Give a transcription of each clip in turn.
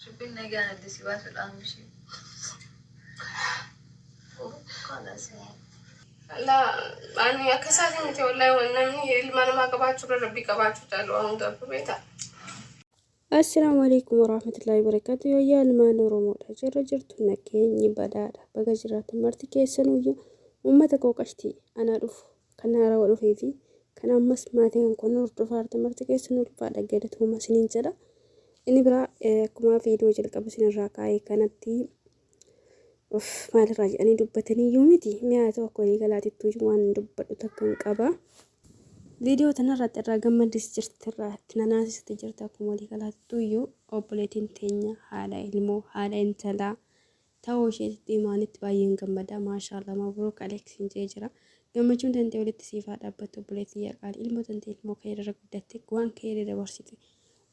شوفي النجاة دي سيبها في الآن مشي خلاص لا أنا أكساتي متى والله ونمني ما أنا ما قبعت شكر ربي قبعت تعالوا أنا ده بيتا. السلام عليكم ورحمة الله وبركاته يا المان رومود هجر جرت نكيني بدارة بجرات مرتكي سنوية ومتى قشتي أنا رف كنا روا في كنا مس ما تين كنا رفعت مرتكي سنو بعد جرت هما سنين جرا إني برا كما فيديو جلك بسين الراكاي كانت تي ما الراجع أني دبتني يومتي مئات وقولي قلاتي توجوان دبت تكن كبا فيديو تنرت الرقم ديسترت تناناس تجرتكم ولي قالت تويو أوبليتين تينيا على علمو على انتلا توشي ديمان تباين قمدا ما شاء الله مبروك عليك سنجيجرا قم جون تنتي ولي تسيفات أبت أوبليتي قال علمو تنتي المو خير رقدتك وان خير رورسيتي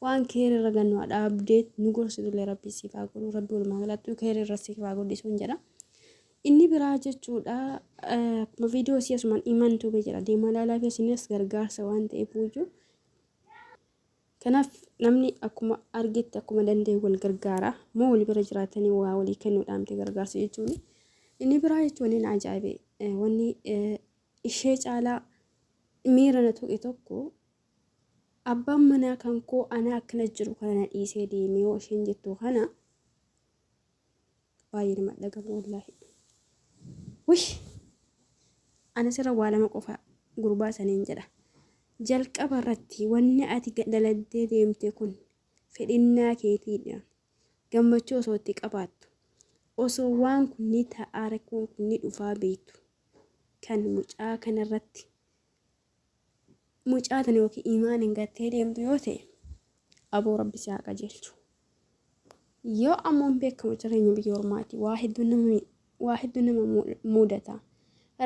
وان خير رقنو على أبديت نقول سيدو لربي سيفا قولو ربي والمغلاتو خير رسيك فاقول دي سنجرا inni biraa jechuudha akkuma viidiyoo si'asumaan imantu jira deemaa ilaalaa fi isinis gargaarsa waan ta'eef wujju kanaaf namni akkuma argetti akkuma danda'e wal gargaara moo wal bira jiraatanii waa walii kennuudhaan gargaarsa jechuun inni biraa jechuun inni ajaa'ibe wanni ishee caalaa miira na tuqe tokko abbaan manaa kan koo ana akkana jiru kana na dhiisee deemee yoo isheen jettu kana baay'ee nama dhagahama wallaahi. Wish ana sirra waa lama qofa gurbaa saniin jedha jalqaba irratti wanni ati daladdee deemte kun fedhinnaa keetiidha gammachuu osoo itti qabaattu osoo waan kun ni ta'aa rakkoon kun ni dhufaa beektu kan mucaa kanarratti mucaa tana yookiin imaan hin gattee deemtu yoo ta'e aboo rabbi si haa qajeelchu yoo ammoon beekamu jireenya biyya ormaati waa hedduu nama mudata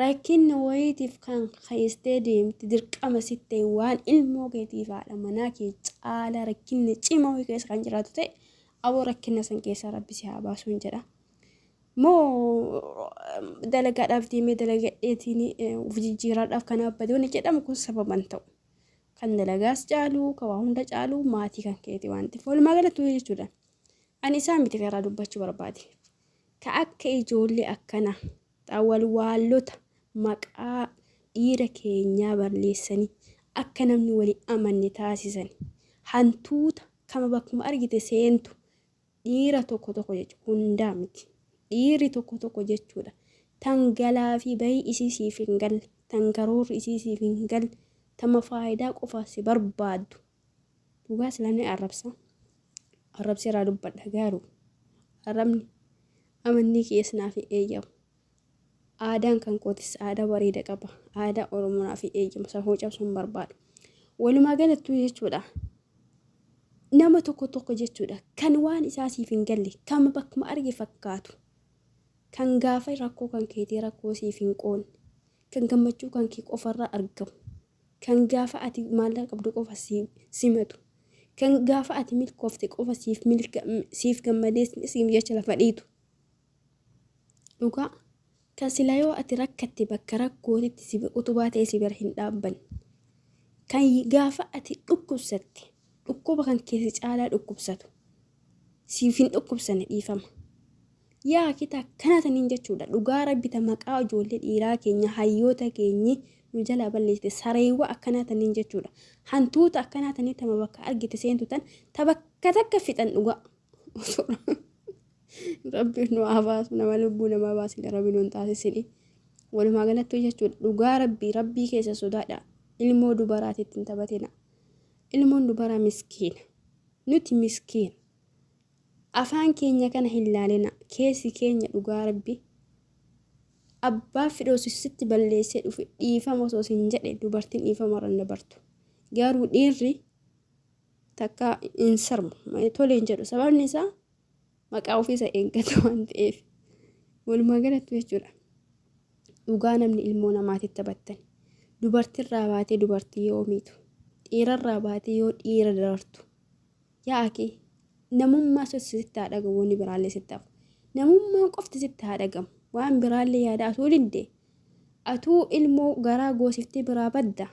rakkinni wayitiif kan keessee deemti dirqama sittee waan ilmoo keetiif haadha manaa kee caalaa rakkinni cimaa wayii keessa kan jiraatu ta'e aboo rakkinna san keessa rabbi si haa baasuun jedha moo dalagaadhaaf deemee dalagadheetiin uf jijjiiraadhaaf kan abbate wanni jedhamu kun sababan ta'u kan dalagaas caalu kan waa hunda caalu maatii kan keeti waan ta'eef walumaa galatti jechuudha ani isaan miti karaa dubbachuu barbaade ka akka ijoollee akkana xawwal waallota maqaa dhiira keenyaa balleessanii akka namni walii amanne taasisan hantuuta kama bakkuma argite seentu dhiira tokko jechuudha hundaa miti dhiirri tokko jechuudha tangalaa fi bayii isiisiif hin galle tangaroorri isiisiif hin galle tama faayidaa qofa si barbaaddu dhugaa silaanii arrabsi irraa dubbadha gaaru arrabni amanni keessanaa fi eeyyamu aadaan kan kootis aadaa bareeda qaba aadaa oromoo fi eeyyamu safuu cabsuun barbaadu walumaa galattuu jechuudha nama tokko jechuudha kan waan isaasiif hin galle kama bakkuma arge fakkaatu kan gaafa rakkoo kan keetii rakkoo siif hin qoonne kan gammachuu kan kee qofarraa argamu kan gaafa ati maallaqa qabdu qofa simatu kan gaafa ati milkoofte qofa siif gammadee siif jecha lafa dhiitu dhugaa kan silaa yoo ati rakkatte bakka rakkootitti si utubaa ta'e si bira hin dhaabban kan gaafa ati dhukkubsatte dhukkuba kan keessa caalaa dhukkubsatu siif hin dhukkubsanne dhiifama yaa kita kanataniin jechuudha dhugaa rabbita maqaa ijoollee dhiiraa keenya hayyoota keenyi nu jala balleessite sareewwa akkanataniin jechuudha hantuuta akkanatanii tama bakka argite seentutan tabakka takka fixan dhugaa rabbi nu abaasu nama lubbuu nama baasile rabbi nu taasisini walumaa galatti jechuudha dhugaa rabbii keessa sodaadha ilmoo dubaraatitti hin taphatina ilmoon dubaraa miskiina nuti miskiina afaan keenya kana hin laalina keessi keenya dhugaa rabbi abbaa fidhoosisitti balleessee dhufe dhiifama osoo hin jedhe dubartiin dhiifama irra dabartu garuu dhiirri takka hin sarmu tole hin jedhu sababni isaa maqaa ofiisa eeggata waan ta'eef walumaa galatti jechuudha dhugaa namni ilmoo namaatitti taphattan dubartiirraa baatee dubartii yoo miitu dhiirarraa baatee yoo dhiira darartu yaa akii namummaa sitti haa dhagamu wanni biraallee sitti hafu namummaa qofti sitti haa dhagamu waan biraallee yaada atuu didde atuu ilmoo garaa goosiftee biraa badda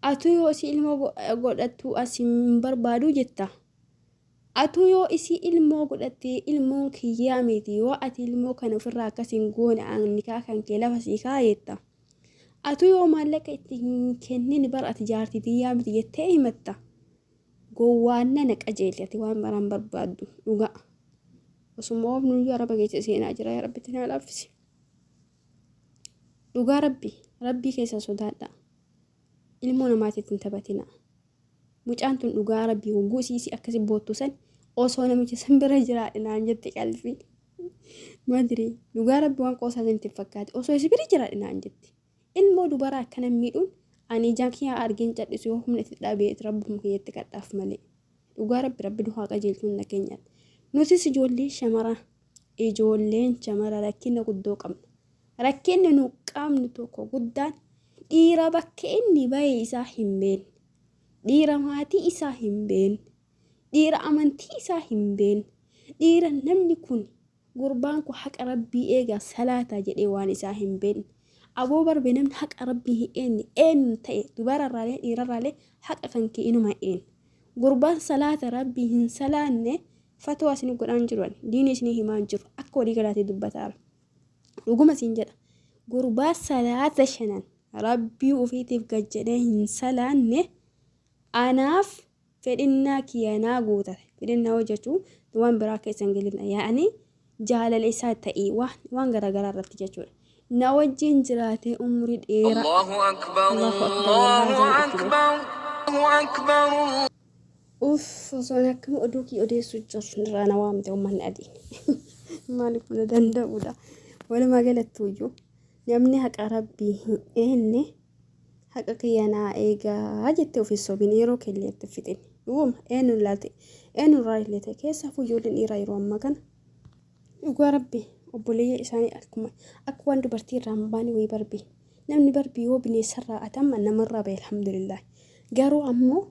atuu yoo si ilmoo godhattu as hin barbaadu jetta Atu yoo isii ilmoo godhattee ilmoon kiyyaa miti yoo ati ilmoo kana ofirraa akkasiin goone nikaa kan kee lafa sii kaayetta. Atu yoo maallaqa itti hin kennin bara ati jaartii tiyyaa miti jettee himatta. Gowwaan nana qajeelti ati waan baraan barbaaddu dhugaa. Osuma oofnu iyyuu araba keessa seenaa jira yaa rabbitti na laaffisi. Dhugaa rabbii keessa sodaadha. Ilmoo namaatiif hin taphatina. Mucaan tun dhugaa rabbii hogguu siisii akkasii boottu san osoo namicha san bira jiraadhe naan jette qalbii. Madri dhugaa rabbii waan qoosaa isinitti fakkaate osoo isi bira jiraadhe naan jette. Ilmoo dubaraa akkana miidhuun ani jaakiyaa argin cadhisu yoo humna itti dhaabee rabbuma kiyyaatti kadhaaf malee. Dhugaa rabbi duhaa qajeelchuun na keenyaatti. Nutis ijoolleen shamara rakkina guddoo qabna. Rakkinni nu qaamnu tokko guddaan dhiira bakka inni bahee isaa hin beekne. Dhiira maatii isaa hin beekne. Dhiira amantii isaa hin beekne. Dhiira namni kun gurbaan kun haqa rabbii eegaa salaataa jedhee waan isaa hin beekne. Aboo barbe namni haqa rabbii hin eenne ta'e dubararraalee dhiirarraalee haqa kan kee inuma eenne. Gurbaan salaata rabbii hin salaanne fatwa isin godhaan jiran diinii isin himaan jiru akka walii galaatii dubbataara. Dhuguma siin jedha. Gurbaa salaata shanan rabbii ofiitiif gajjadee hin salaanne anaaf fedhinnaa kiyyanaa guutate. Fedhinnaa hojjechuu waan biraa keessan gelina. Yaa'anii jaalala isaa ta'ee waan garaagaraa irratti jechuudha. Na wajjin jiraatee umrii dheeraa. Allahu akbar. Allahu akbar. Osoo akkuma oduu kii odeessuu jiru irraa na waamte uummanni adii. Maaliif na danda'uudha? Walumaa galatti iyyuu namni haqa rabbii hin eenne haqa kiyyanaa eegaa jettee ofiis sobiin yeroo kelleetti fixin. Dhuuma eenyurraa illee ta'e keessa ijoolleen dhiiraa yeroo ammaa kana dhugaa rabbii obboleeyya isaanii akka waan dubartii irraa hin baane wayii barbii. Namni barbii yoo bineensarraa atama namarraa bahe alhamdulillah. Garuu ammoo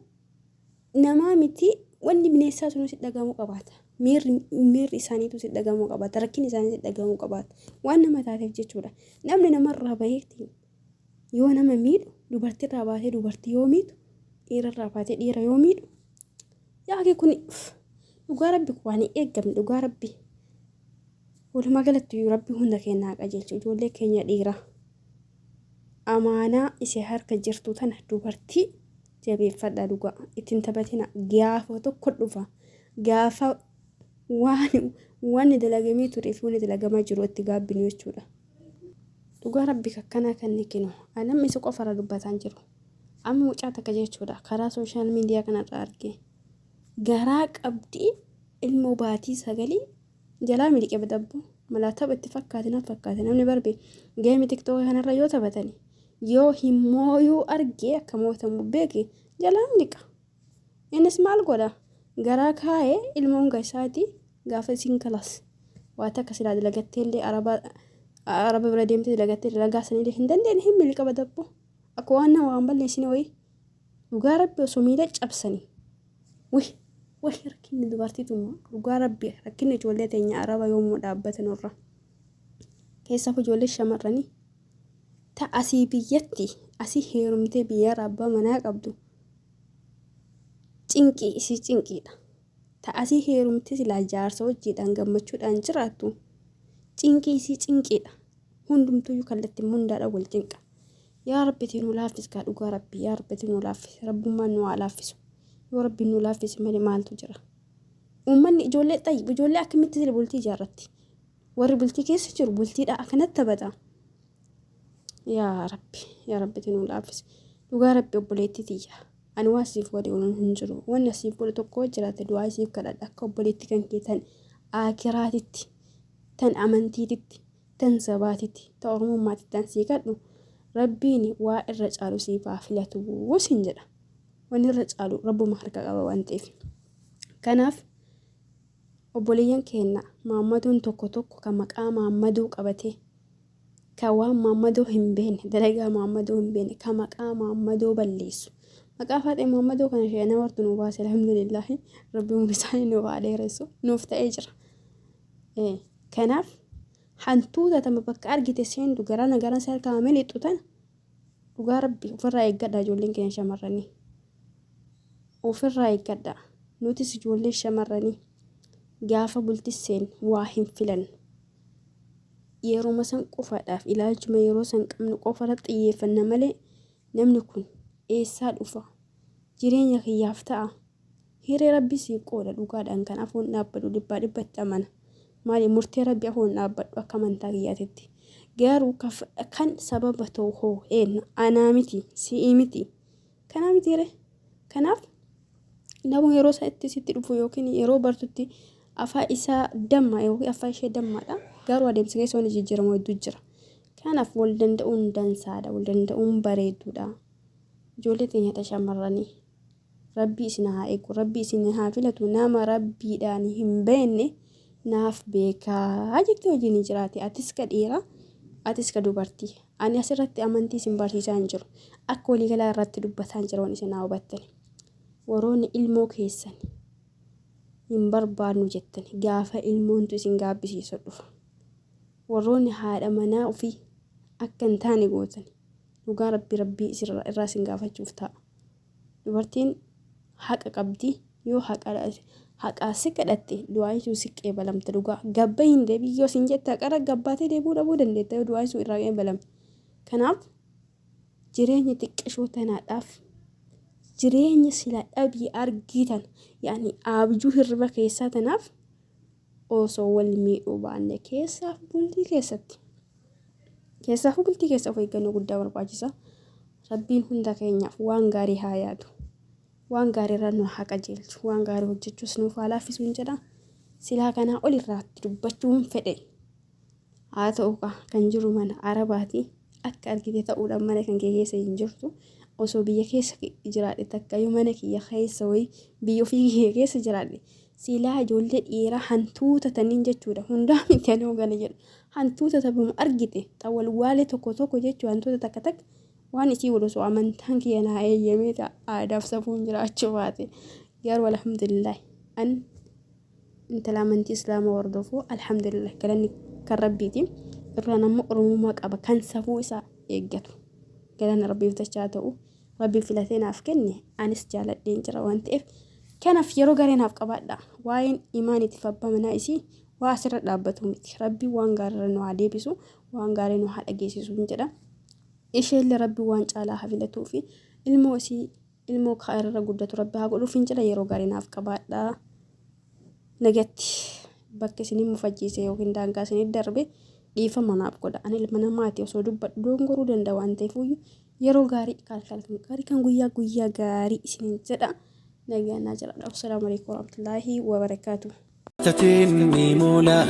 namaa miti wanni bineensaa sun si dhagahamuu qabaata. Miirri isaaniitu si dhagahamuu qabaata. Rakkinni isaanii si dhagahamuu qabaata. Waan nama taateef jechuudha. Namni namarraa baheetti yoo nama miidhu dubartiirraa baatee dubartii yoo miidhu dhiirarraa baatee dhiira yoo miidhu yaaqii kun dhugaa rabbi waan eeggamne dhugaa rabbi. Walumaa galatti rabbi hunda keenyaa qajeelchu ijoollee keenya dhiiraa. Amaanaa isee harka jirtu tana dubartii jabeeffadha dhugaa ittiin taphatina gaafa tokko dhufa gaafa waan dalagamee ture fi waan dalagamaa jiru itti gaabbinu jechuudha. Dhugaa rabbi kakkanaa kan nikinu anamni isa qofarra dubbataan jiru amma mucaa takka jechuudha karaa sooshaal miidiyaa kanarraa argee garaa qabdii ilmoo baatii sagalii jalaa miliqee badabbu malaa tapha itti fakkaate namni barbe geemii tiktookii kanarra yoo taphatani yoo himmooyuu argee akka mootamu beeke jalaa miliqa. Innis maal godha garaa kaa'ee ilmoon gaisaatii gaafa isiin kalas waa takka silaa dalagattee illee araba bira deemtee dalagattee dalagaa sanillee hin dandeenye hin miliqa badabbu akka waan nama waan balleessine wayii dhugaa rabbi osoo miila cabsanii rakkinni dubartiitu dhugaa rabbi rakkinni ijoollee teenya araba yommuu dhaabbatan irra keessaaf ijoollee shamarranii ta'asii biyyatti asii heerumtee biyyaarra abbaa manaa qabdu cinqiidha. Ta'asii heerumtee silaa jaarsa hojiidhaan gammachuudhaan jiraattu cinqiidha. Hundumtuyyuu kallattiin hundaadhaan wal cinqa. Yaa rabbitiin nu laaffis kaa dhugaa rabbi yaa rabbitiin nu laaffis rabbummaan nu haa laaffisu. Yoo rabbiin nu laaffis malee maaltu jira? Uummanni ijoollee akkamitti sila bultii ijaarratti? Warri bultii keessa jiru bultiidha akkanatti taphata. Yaa rabbitiin nu laaffis. Dhugaa rabbi obboleettii tiyya. Ani waan siif godhe hin jiru. Wanni siif godhe tokko jiraate du'aa siif kadhadha akka obboleettii kan kee tan akiraatitti, tan amantiititti, tan sabaatitti, tan ormummaatitti tan sii kadhu rabbiin waa irra caalu siif haa filatu sin jedha. Wanni irra caalu rabbuma harka qaba waan ta'eef. Kanaaf obboleeyyan keenya maammaduun tokko kan maqaa maammaduu qabatee kan waan maammaduu hin beekne dalagaa maammaduu hin beekne kan maqaa maammaduu balleessu. Maqaa Faaxee Muhammadoo kana ishee nama wartu nu baase alhamdulillah rabbi isaanii nu haa dheeressu nuuf ta'ee jira. Kanaaf hantuuta tama bakka argite seendu gara nagaran isaa kaa'amee lixxu tana dhugaa rabbi ofirraa eeggadha ijoolleen keenya shamarranii. Ofirraa eeggadha. nutis ijoollee shamarranii gaafa bultisseen waa hin filan yeroo san qofaadhaaf ilaalchuma yeroo san qabnu qofarratti xiyyeeffanna malee namni kun eessaa dhufa jireenya kiyyaaf ta'a hiree rabbi siif qooda dhugaadhaan kan afoon dhaabbadhu dhibbaa dhibbatti amana maali murtee rabbi afoon dhaabbadhu akka amantaa kiyyaatitti garuu kan sababa ta'u hoo anaa miti si'ii miti kanaa mitiire kanaaf namu yeroo isaatti sitti dhufu yookiin yeroo bartutti afaa isaa damma yookiin afaa ishee dammaadha garuu adeemsa keessa waan jijjiiramu hedduu jira kanaaf wal danda'uun dansaadha wal danda'uun bareeduudha ijoollee teenya shamarranii rabbi isin haa eegu rabbi isin haa filatu nama rabbiidhaan hin beekne naaf beekaa jettee hojiin jiraate atis ka dhiira atis ka dubartii ani asirratti amantii isin barsiisaa hin jiru akka waliigalaa irratti dubbataa hin jiru waan isin haa hubattani warroonni ilmoo keessan hin barbaannu jettan gaafa ilmoontu isin gaabbisiisu dhufa warroonni haadha manaa ofii akka hin taane gootan dhugaa rabbii irraa isin gaafachuuf ta'a dubartiin haqa qabdi yoo haqaa si kadhatte du'aayisuu si qeebalamta dhugaa gabba hin deebii yoo sin jette haqara gabbaatee deebuu dhabuu dandeetta yoo du'aayisuu irraa qeebalamte kanaaf jireenya xiqqashoo tanaadhaaf jireenya sila dhabii argitan yaani abjuu hirriba keessaa tanaaf osoo wal miidhuu baanne keessaaf bultii keessa of eeggannoo guddaa barbaachisa rabbiin hunda keenyaaf waan gaarii haa yaadu waan gaarii irra nu haa qajeelchu waan gaarii hojjechuus nuuf haa laaffisuun jedha silaa kanaa ol irraatti dubbachuun fedhe haa ta'u kan jiru mana arabaati akka argite ta'uudhaan mana kan keessa hin jirtu osoo biyya keessa jiraadhe takkayyuu mana kiyya keessa wayii biyya ofii keessa jiraadhe silaa ijoollee dhiiraa hantuuta taniin jechuudha hundaa miti ani hogana jedhu hantuuta tabamu argite xawwal waalee tokko jechuu hantuuta takka waan isii waloosoo amantaan kiyya naa eeyyamee aadaaf safuun jiraachuu baate garuu alhamdulillah an intala amantii islaamaa hordofuu alhamdulillah galanni kan rabbiiti irraa namni oromummaa qaba kan safuu isaa eeggatu galanni rabbiif tachaa ta'u rabbi filatee naaf kenne anis jaaladheen jira waan ta'eef kanaaf yeroo garee naaf qabaadha waa'een imaaniitiif abbaa manaa isii waa asirra dhaabbatu miti rabbi waan gaarii nu haa deebisu waan gaarii nu haa dhageessisu jedha isheellee rabbi waan caalaa haa filatuu fi ilmoo kaa'irra guddatu rabbi haa godhuuf jedha yeroo gaarii naaf qabaadha nagatti bakka isin mufajjiise yookiin daangaa isin darbe dhiifama naaf godha ani ilma namaati osoo dubbadhu dongoruu danda'a waan ta'eef yeroo gaarii kan guyyaa gaarii isin jedha نجانا جرا السلام عليكم ورحمة الله وبركاته تتني مولا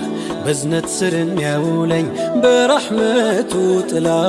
بزنة سرن يا ولي برحمته طلا